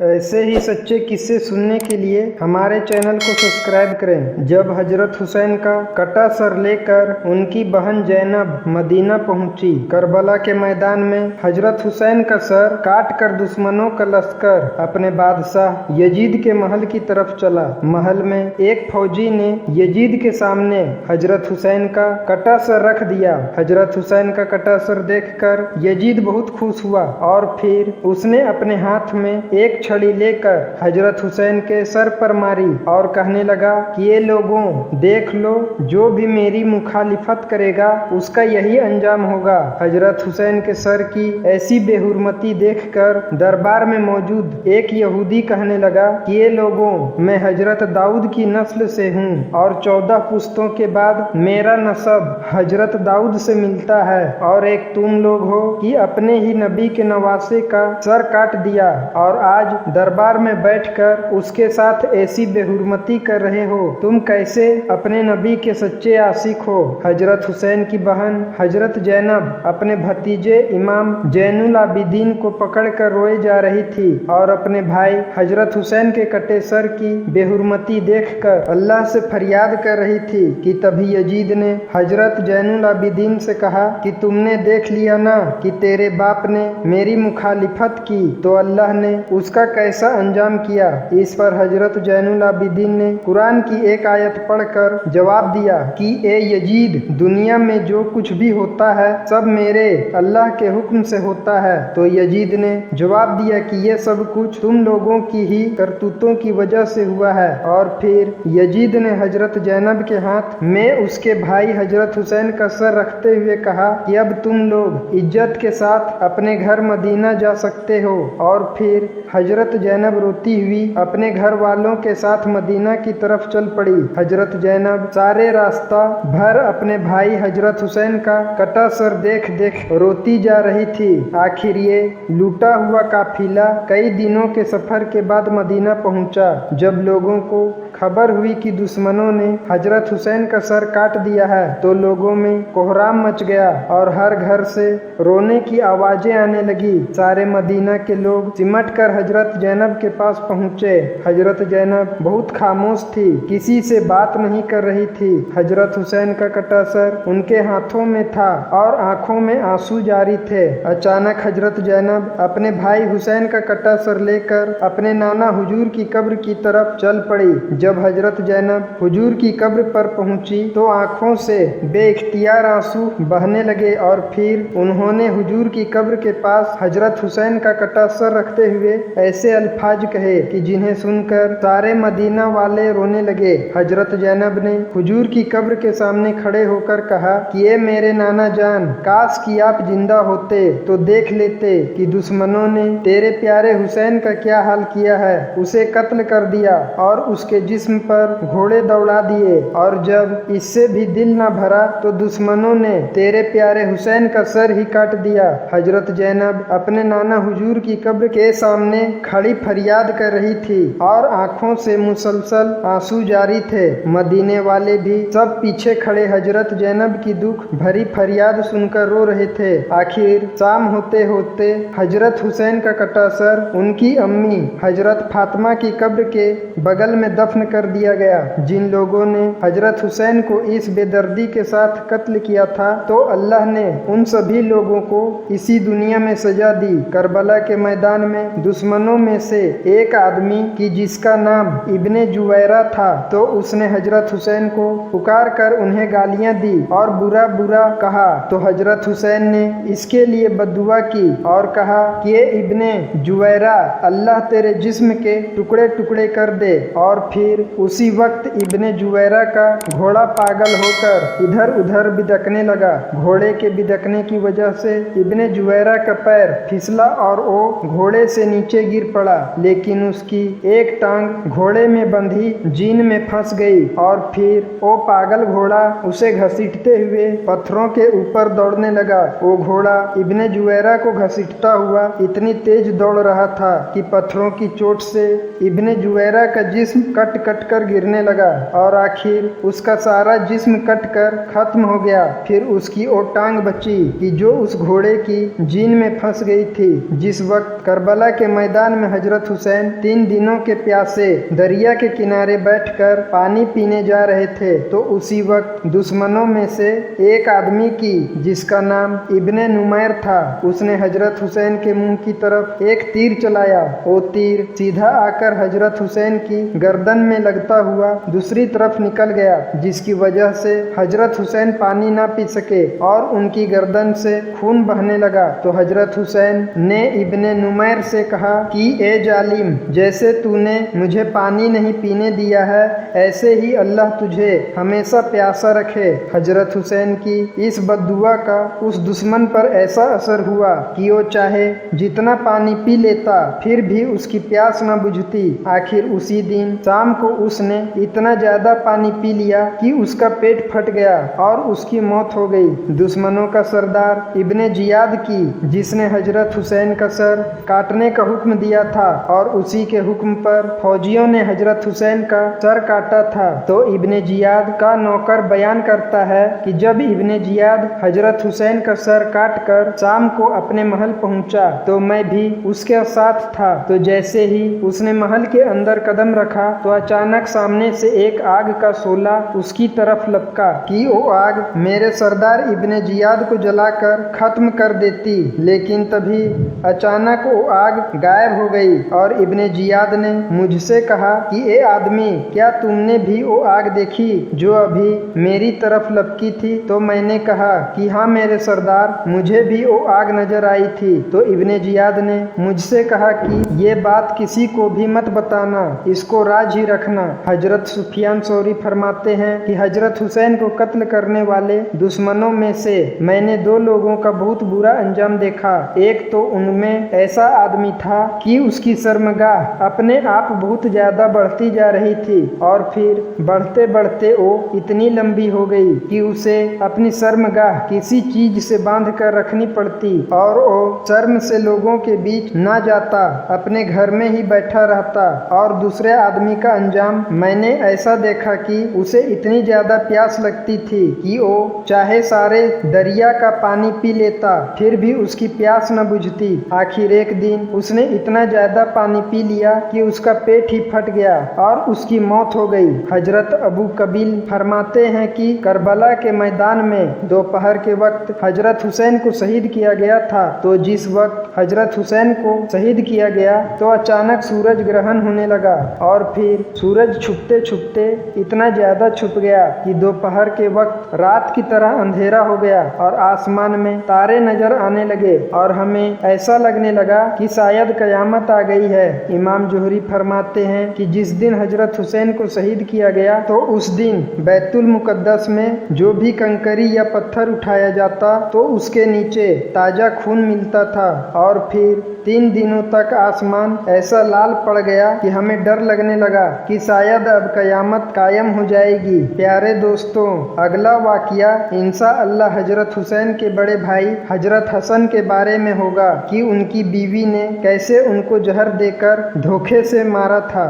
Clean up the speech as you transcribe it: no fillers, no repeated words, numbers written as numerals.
ऐसे ही सच्चे किस्से सुनने के लिए हमारे चैनल को सब्सक्राइब करें। जब हजरत हुसैन का कटा सर लेकर उनकी बहन जैनब मदीना पहुंची, करबला के मैदान में हजरत हुसैन का सर काट कर दुश्मनों का लश्कर अपने बादशाह यजीद के महल की तरफ चला। महल में एक फौजी ने यजीद के सामने हजरत हुसैन का कटा सर रख दिया। हजरत हुसैन का कटा सर देखकर यजीद बहुत खुश हुआ और फिर उसने अपने हाथ में एक छड़ी लेकर हजरत हुसैन के सर पर मारी और कहने लगा कि ये लोगों देख लो, जो भी मेरी मुखालिफत करेगा उसका यही अंजाम होगा। हजरत हुसैन के सर की ऐसी बेहुरमती देखकर दरबार में मौजूद एक यहूदी कहने लगा कि ये लोगों, मैं हजरत दाऊद की नस्ल से हूँ और 14 पुश्तों के बाद मेरा नसब हजरत दाऊद से मिलता है, और एक तुम लोग हो कि अपने ही नबी के नवासे का सर काट दिया और आज दरबार में बैठकर उसके साथ ऐसी बेहुरमती कर रहे हो। तुम कैसे अपने नबी के सच्चे आशिक हो। हजरत हुसैन की बहन हजरत जैनब अपने भतीजे इमाम जैनुल आबिदीन को पकड़कर रोए जा रही थी और अपने भाई हजरत हुसैन के कटे सर की बेहुरमती देखकर अल्लाह से फरियाद कर रही थी कि तभी यजीद ने हजरत जैनुल आबिदीन से कहा कि तुमने देख लिया ना कि तेरे बाप ने मेरी मुखालिफत की तो अल्लाह ने उसका कैसा अंजाम किया। इस पर हजरत जैनुल आबिदीन ने कुरान की एक आयत पढ़कर जवाब दिया कि ए यजीद, दुनिया में जो कुछ भी होता है सब मेरे अल्लाह के हुक्म से होता है। तो यजीद ने जवाब दिया कि ये सब कुछ तुम लोगों की ही करतूतों की वजह से हुआ है। और फिर यजीद ने हजरत जैनब के हाथ में उसके भाई हजरत हुसैन का सर रखते हुए कहा कि अब तुम लोग इज्जत के साथ अपने घर मदीना जा सकते हो। और फिर हजरत जैनब रोती हुई अपने घर वालों के साथ मदीना की तरफ चल पड़ी। हजरत जैनब सारे रास्ता भर अपने भाई हजरत हुसैन का कटा सर देख देख रोती जा रही थी। आखिर ये लूटा हुआ काफिला कई दिनों के सफर के बाद मदीना पहुंचा। जब लोगों को खबर हुई कि दुश्मनों ने हजरत हुसैन का सर काट दिया है तो लोगों में कोहराम मच गया और हर घर से रोने की आवाजें आने लगी। सारे मदीना के लोग सिमट कर हजरत जैनब के पास पहुंचे। हजरत जैनब बहुत खामोश थी, किसी से बात नहीं कर रही थी। हजरत हुसैन का कटा सर उनके हाथों में था और आंखों में आंसू जारी थे। अचानक हजरत जैनब अपने भाई हुसैन का कटा सर लेकर अपने नाना हुजूर की कब्र की तरफ चल पड़ी। जब हजरत जैनब हुजूर की कब्र पर पहुंची तो आंखों से बेइख्तियार आंसू बहने लगे और फिर उन्होंने हुजूर की कब्र के पास हजरत हुसैन का कटा सर रखते हुए ऐसे अल्फाज कहे कि जिन्हें सुनकर सारे मदीना वाले रोने लगे। हजरत जैनब ने हुजूर की कब्र के सामने खड़े होकर कहा कि ये मेरे नाना जान, काश कि आप जिंदा होते तो देख लेते कि दुश्मनों ने तेरे प्यारे हुसैन का क्या हाल किया है। उसे कत्ल कर दिया और उसके जिस्म पर घोड़े दौड़ा दिए, और जब इससे भी दिल न भरा तो दुश्मनों ने तेरे प्यारे हुसैन का सर ही काट दिया। हजरत जैनब अपने नाना हुजूर की कब्र के सामने खड़ी फरियाद कर रही थी और आंखों से मुसलसल आंसू जारी थे। मदीने वाले भी सब पीछे खड़े हजरत जैनब की दुख भरी फरियाद सुनकर रो रहे थे। आखिर शाम होते होते हजरत हुसैन का कटा सर उनकी अम्मी हजरत फातिमा की कब्र के बगल में दफन कर दिया गया। जिन लोगों ने हजरत हुसैन को इस बेदर्दी के साथ कत्ल किया था तो अल्लाह ने उन सभी लोगों को इसी दुनिया में सजा दी। करबला के मैदान में दुश्मनों में से एक आदमी की जिसका नाम इब्ने जुवैरा था तो उसने हजरत हुसैन को पुकार कर उन्हें गालियां दी और बुरा बुरा कहा। तो हजरत हुसैन ने इसके लिए बद्दुआ की और कहा कि ये इब्ने जुवैरा, अल्लाह तेरे जिस्म के टुकड़े टुकड़े कर दे। और फिर उसी वक्त इब्ने जुवैरा का घोड़ा पागल होकर इधर उधर बिदकने लगा। घोड़े के बिदकने की वजह से इब्ने जुवैरा का पैर फिसला और वो घोड़े से नीचे गिर पड़ा, लेकिन उसकी एक टांग घोड़े में बंधी जीन में फंस गई और फिर वो पागल घोड़ा उसे घसीटते हुए पत्थरों के ऊपर दौड़ने लगा। वो घोड़ा इब्ने जुवैरा को घसीटता हुआ इतनी तेज दौड़ रहा था कि पत्थरों की चोट से इब्ने जुवैरा का जिस्म कट कट कर गिरने लगा और आखिर उसका सारा जिस्म कट कर खत्म हो गया। फिर उसकी वो टांग बची कि जो उस घोड़े की जीन में फंस गई थी। जिस वक्त करबला के मैदान में हजरत हुसैन 3 दिनों के प्यासे दरिया के किनारे बैठकर पानी पीने जा रहे थे, तो उसी वक्त दुश्मनों में से एक आदमी की, जिसका नाम इब्ने नुमैर था, उसने हजरत हुसैन के मुंह की तरफ एक तीर चलाया। वो तीर सीधा आकर हजरत हुसैन की गर्दन में लगता हुआ दूसरी तरफ निकल गया, जिसकी वजह से हजरत हुसैन पानी ना पी सके और उनकी गर्दन से खून बहने लगा। तो हजरत हुसैन ने इब्ने नुमैर से कहा कि ए जालिम, जैसे तूने मुझे पानी नहीं पीने दिया है, ऐसे ही अल्लाह तुझे हमेशा प्यासा रखे। हजरत हुसैन की इस बद्दुआ का उस दुश्मन पर ऐसा असर हुआ कि वो चाहे जितना पानी पी लेता फिर भी उसकी प्यास न बुझती। आखिर उसी दिन शाम को उसने इतना ज्यादा पानी पी लिया कि उसका पेट फट गया और उसकी मौत हो गई। दुश्मनों का सरदार इब्ने जियाद की, जिसने हजरत हुसैन का सर काटने का हुक्म दिया था और उसी के हुक्म पर फौजियों ने हजरत हुसैन का सर काटा था। तो इब्ने जियाद का नौकर बयान करता है कि जब इब्ने जियाद हजरत हुसैन का सर काट कर शाम को अपने महल पहुंचा तो मैं भी उसके साथ था। तो जैसे ही उसने महल के अंदर कदम रखा तो अचानक सामने से एक आग का शोला उसकी तरफ लपका कि वो आग मेरे सरदार इब्ने जियाद को जलाकर खत्म कर देती, लेकिन तभी अचानक वो आग गायब हो गई और इब्ने जियाद ने मुझसे कहा कि ए आदमी, क्या तुमने भी वो आग देखी जो अभी मेरी तरफ लपकी थी? तो मैंने कहा कि हाँ मेरे सरदार, मुझे भी वो आग नजर आई थी। तो इब्ने जियाद ने मुझसे कहा कि ये बात किसी को भी मत बताना, इसको राज ही रखना। हजरत सुफियान सौरी फरमाते हैं कि हजरत हुसैन को कत्ल करने वाले दुश्मनों में से मैंने 2 लोगों का बहुत बुरा अंजाम देखा। एक तो उनमें ऐसा आदमी था कि उसकी शर्मगाह अपने आप बहुत ज्यादा बढ़ती जा रही थी और फिर बढ़ते बढ़ते वो इतनी लंबी हो गई कि उसे अपनी शर्मगाह किसी चीज से बांध कर रखनी पड़ती और वो शर्म से लोगों के बीच ना जाता, अपने घर में ही बैठा रहता। और दूसरे आदमी का अंजाम मैंने ऐसा देखा कि उसे इतनी ज्यादा प्यास लगती थी कि वो चाहे सारे दरिया का पानी पी लेता फिर भी उसकी प्यास न बुझती। आखिर एक दिन उसने इतना ज्यादा पानी पी लिया कि उसका पेट ही फट गया और उसकी मौत हो गई। हजरत अबू कबील फरमाते हैं कि करबला के मैदान में दोपहर के वक्त हजरत हुसैन को शहीद किया गया था। तो जिस वक्त हजरत हुसैन को शहीद किया गया तो अचानक सूरज ग्रहण होने लगा और फिर सूरज छुपते छुपते इतना ज्यादा छुप गया कि दोपहर के वक्त रात की तरह अंधेरा हो गया और आसमान में तारे नजर आने लगे और हमें ऐसा लगने लगा कि शायद कयामत आ गई है। इमाम जोहरी फरमाते हैं कि जिस दिन हजरत हुसैन को शहीद किया गया तो उस दिन बैतुल मुकद्दस में जो भी कंकरी या पत्थर उठाया जाता तो उसके नीचे ताजा खून मिलता था और फिर 3 दिनों तक आसमान ऐसा लाल पड़ गया कि हमें डर लगने लगा कि शायद अब कयामत कायम हो जाएगी। प्यारे दोस्तों, अगला वाकया इंशाअल्लाह हजरत हुसैन के बड़े भाई हजरत हसन के बारे में होगा कि उनकी बीवी ने कैसे उनको जहर देकर धोखे से मारा था।